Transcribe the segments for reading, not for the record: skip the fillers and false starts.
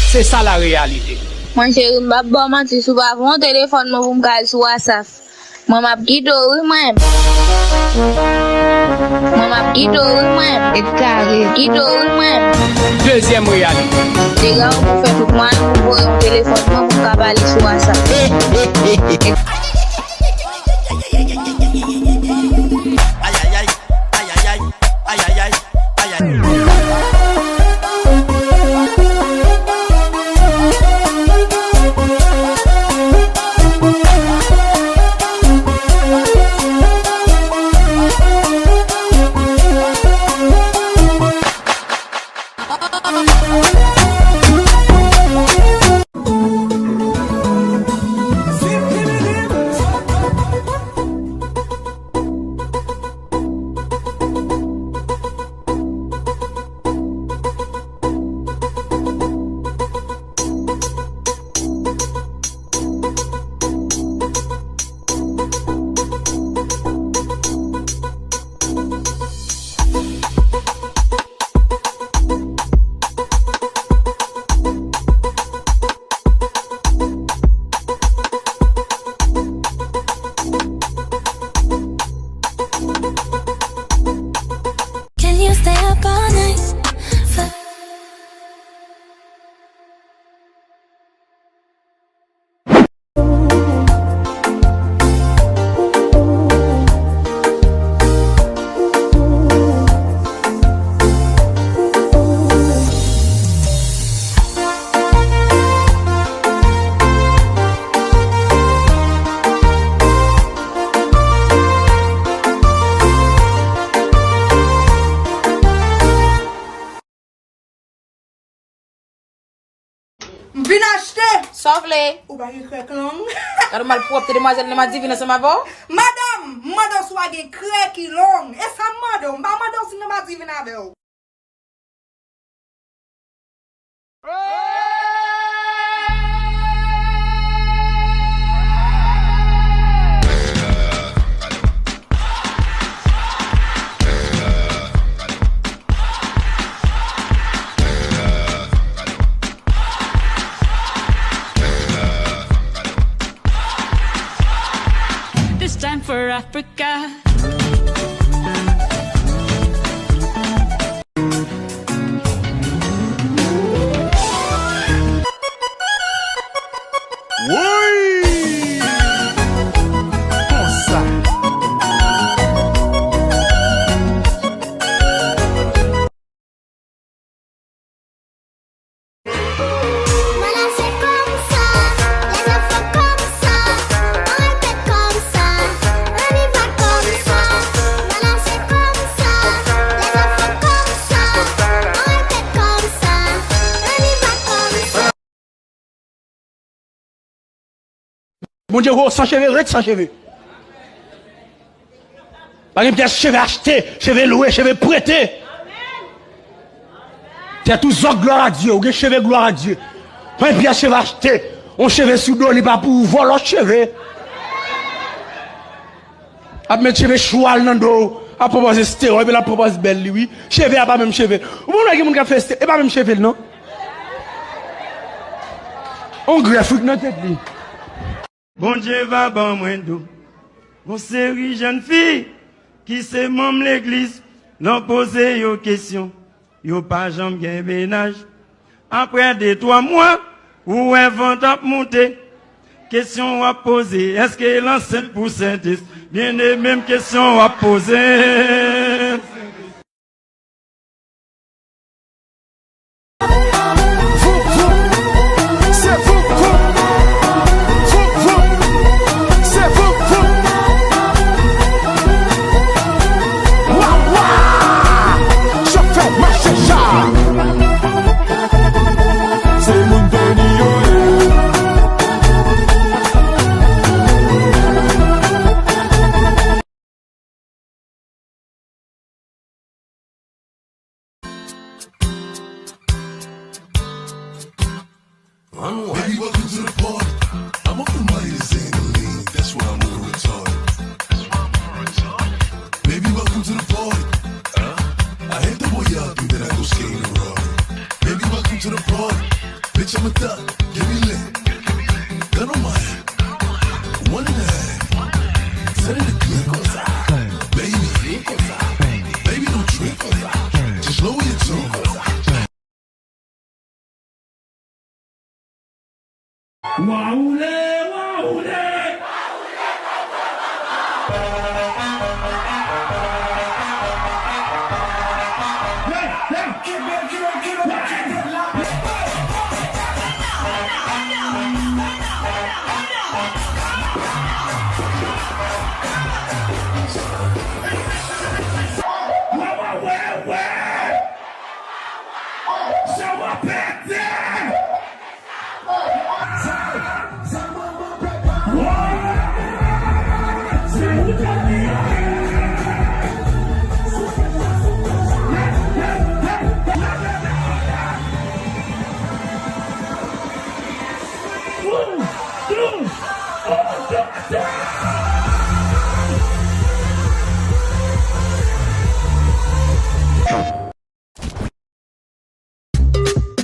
C'est ça la réalité. Mon chéri, m'bap bon menti sou pa von téléphone moi pour m'kal sou WhatsApp. Moi m'a quitté oui moi. Moi m'a quitté oui moi. Et carré, quitté oui moi. Deuxième réalité. Les gars, on fait tout moi pour un téléphone moi pour m'kal parler sur WhatsApp. Can you stay up all night? Vin acheter. Sofle. Ou ba yon krek long? Kado mal propre demoiselle ne m'a dit vine sama vo? Madame soit gen krek long. E sa madame, ba madame si ne m'a dit vin ave ou. This time for Africa. Voilà, c'est comme ça. Les enfants comme ça. On répète comme ça. On y va comme ça. Voilà, c'est comme ça. Les enfants comme ça. On répète comme ça. On y va comme ça. Mon Dieu, oh, sans cheveux, reste sans cheveux. Par exemple, des cheveux achetés, cheveux loués, cheveux prêtés. C'est tout ça, gloire à Dieu, ou des cheveux, gloire à Dieu. Pas une pièce cheveux achetés, on cheveux sous dos, il pas pour voler l'autre cheveux. A mettre cheveux choual dans le dos, à proposer stéroïde, la propose belle, oui. Cheveux, à pas même cheveux. Ou bon, qui a fait stéroïde, et pas même cheveux, non? On greffe, non, tête, lui. Bon Dieu va ban moins d'eau. Bon série jeune fille qui c'est membre l'église, non poser yo question. Yo pas jambe gen ménage. Après 2-3 mois, ou un vent a monté. Question à poser. Est-ce que l'enceinte pour Saint-Est? Bien les mêmes questions à poser.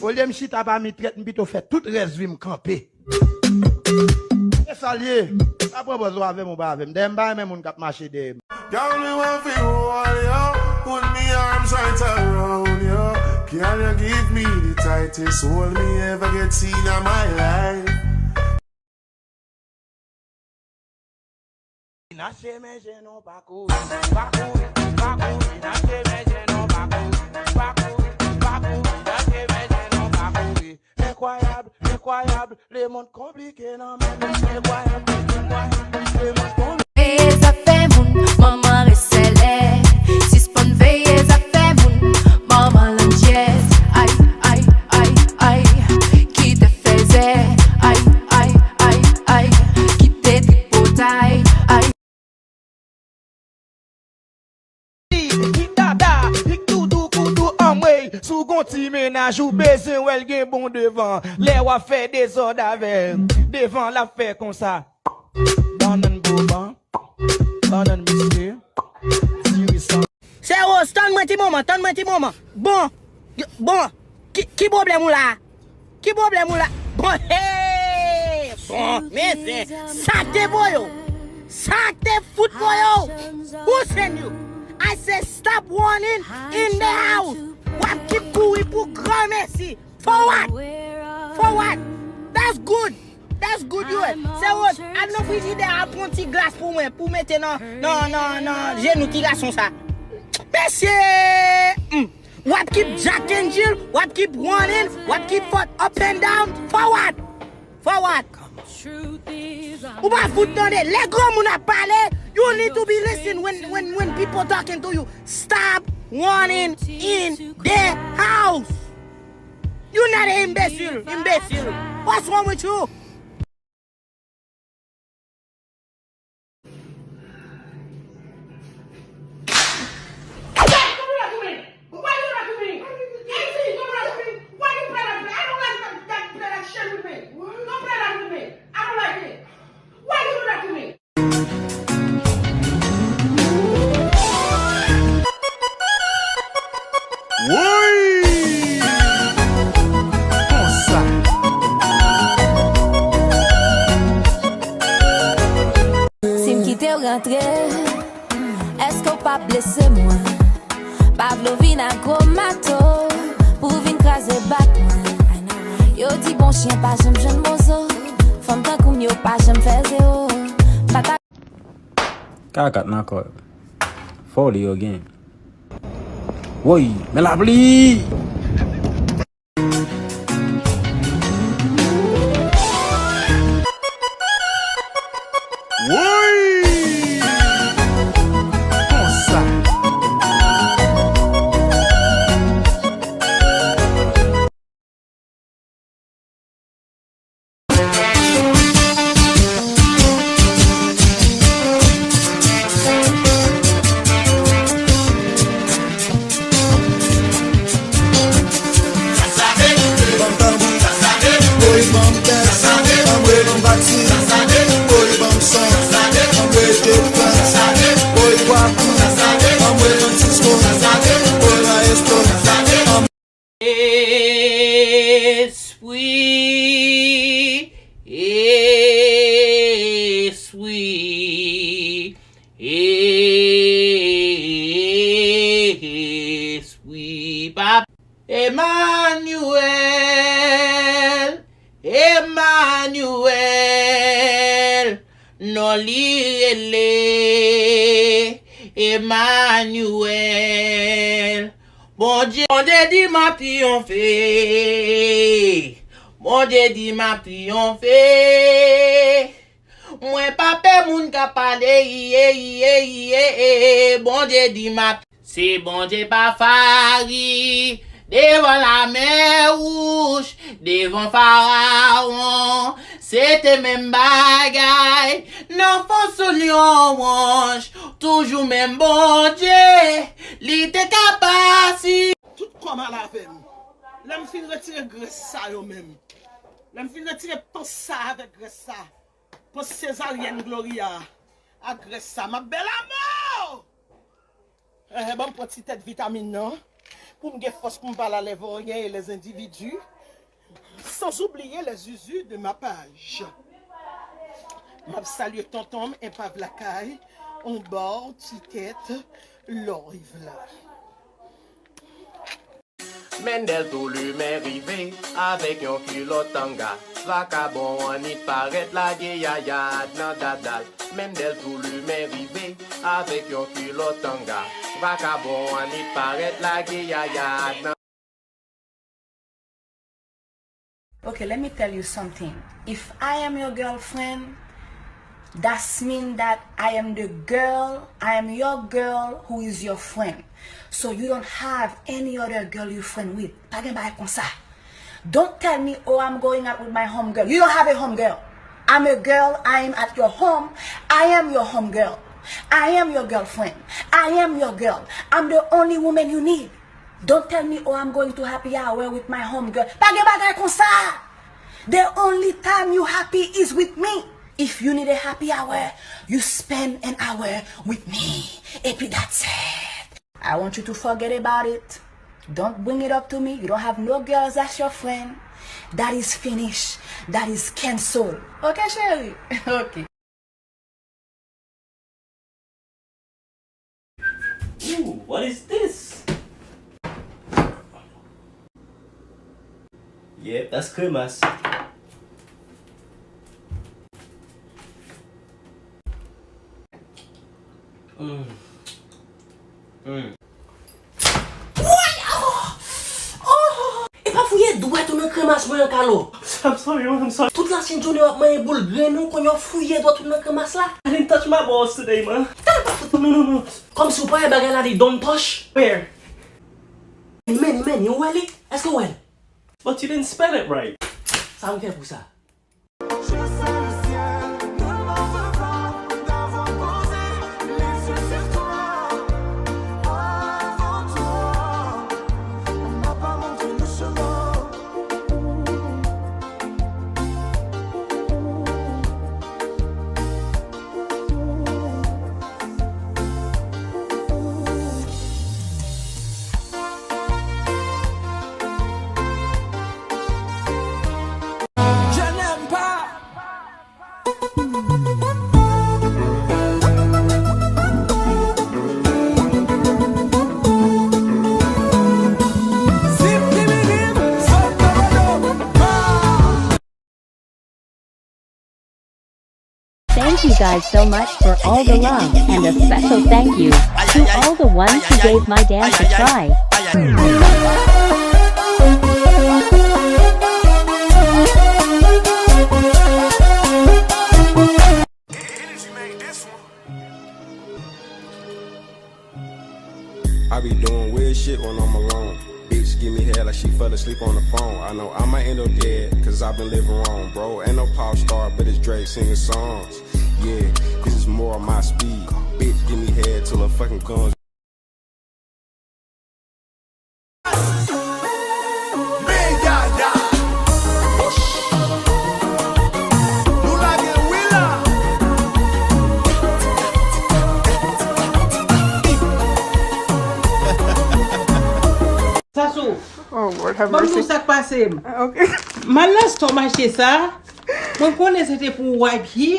Au lieu de chita pas mi traite m'pito fait tout reste vie m'camper. Et salier, après besoin avec mon ba avec dem ba même moun k'ap marcher dem. Girl, me want to hold you, put me arms right around you. Can you give me the tightest hold me ever get seen in my life? Incroyable, les mondes compliqués, non, mais incroyable, les mondes compliqués. Veillez à faire moun, maman recèle. Si spon veillez à faire moun, maman l'andiès. Aïe, aïe, aïe, aïe, qui te faisait? Aïe, aïe, aïe, aïe, qui te tripotaille? Aïe. Sous gonti ménage ou besoin ou elle gen bon devant. Les wa fait des ordres avec devant la fait comme ça. Banan boban, banan monsieur. C'est Rose, donne-moi un petit moment. Bon, qui problème ou là? Qui problème ou là? Bon, hey! Bon, mais c'est ça te boyo. Ça te foot boyo. Who send you? I said stop warning in the house. What keep going pour grand merci? For what? For what? That's good. That's good, you. C'est what? I know frigidaire à prendre petit glace pour moi, pour mettre non, j'ai nous qui garçon ça. Monsieur, what keep Jack and Jill? What keep warning? What keep foot up and down? For what? For what? Ou pas foutre dans les gros moun a parlé. You need to be listening when people talking to you. Stop warning in the house. You're not an imbecile. What's wrong with you? Est-ce qu'on pas blessé moi? Pablo vina chromato pour vin craser bat moi. Yo dit bon chien pas j'aime jeune mozo. Femme tant comme yo pas j'aime faire zéro. Papa Kakat nako. Foley again. Woi, me la beli. Boy, bum, son. non lirele Emmanuel. Bon Dieu dit m'a triomphé. Bon Dieu dit m'a triomphé. Moi papa moun ka parler bon Dieu dit m'a c'est bon Dieu pas fari devant la mer rouge devant Pharaon c'était même bagaille non faut soulion mange toujours même bon Dieu li te capacité tout comme à la peine l'homme fin retirer graisse ça yo même l'homme fin retirer tout ça avec graisse ça pour césarienne Gloria à graisse ça ma belle amour bon petit tête vitamine non pour me faire force pour me parler à les et les individus sans oublier les usus de ma page. Je salue tonton et Pavlacaille on bord ticket l'orive là. Mendel tout lui rivé avec un culotte tanga. Vacabon on y paraît la guéyayade nan dadal. Mendel tout lui rivé avec un culotte tanga. Vacabon on y paraît la guéyayade nan. Okay, let me tell you something. If I am your girlfriend, that means that I am the girl, I am your girl who is your friend. So you don't have any other girl you friend with. Don't tell me, oh, I'm going out with my home girl. You don't have a home girl. I'm a girl, I am at your home. I am your home girl. I am your girlfriend. I am your girl. I'm the only woman you need. Don't tell me, oh, I'm going to happy hour with my home girl. The only time you happy is with me. If you need a happy hour, you spend an hour with me. And that's it. I want you to forget about it. Don't bring it up to me. You don't have no girls as your friend. That is finished. That is cancelled. Okay, Sherry? Okay. Ooh, what is this? Yep, that's Kumas. Et pas fouiller doigt tout dans cremasse moi en calo. I'm sorry. Toute la semaine journée on m'a boule grenou qu'on a fouillé doigt tout dans cremasse là. I didn't touch my balls today, man. No. Comme si vous pas bagarre là dit don't touch. Where? Man, you well? Est-ce que well? But you didn't spell it right. Ça me fait pour ça. Thank you guys so much for all the love, and a special thank you to all the ones who gave my dance a try. I be doing weird shit when I'm alone. Bitch give me head like she fell asleep on the phone. I know I might end up dead, cause I've been living wrong, bro. Ain't no pop star, but it's Drake singing songs. Yeah, this is more of my speed. Bitch give me head till her fucking guns. Oh Lord, have mercy. Okay.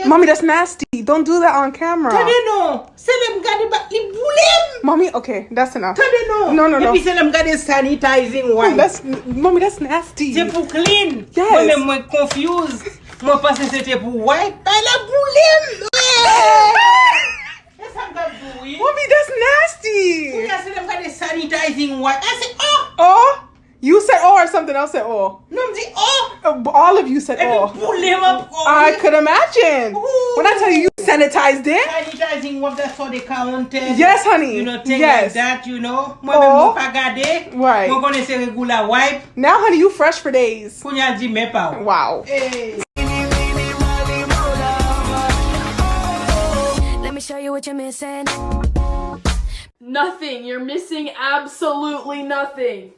Mommy, that's nasty. Don't do that on camera. Mommy, okay, that's enough. No. Mommy, that's nasty. C'est pour clean. Yes. Moi-même, moi confuse. Moi pense que c'était pour white. Elle a boulé. Mommy, that's nasty. We can see them kind of sanitizing what? I said, oh. Oh? You said oh or something else said oh? No, I'm saying oh. All of you said oh. Pull them up. Oh. I could imagine. Ooh. When I tell you, you sanitized it. Sanitizing what that's for the counter. Yes, honey. You know, things yes. like that, you know. Oh. Right. We're going to say regular wipe. Now, honey, you fresh for days. Wow. Hey. Let me show you what you're missing. Nothing. You're missing absolutely nothing.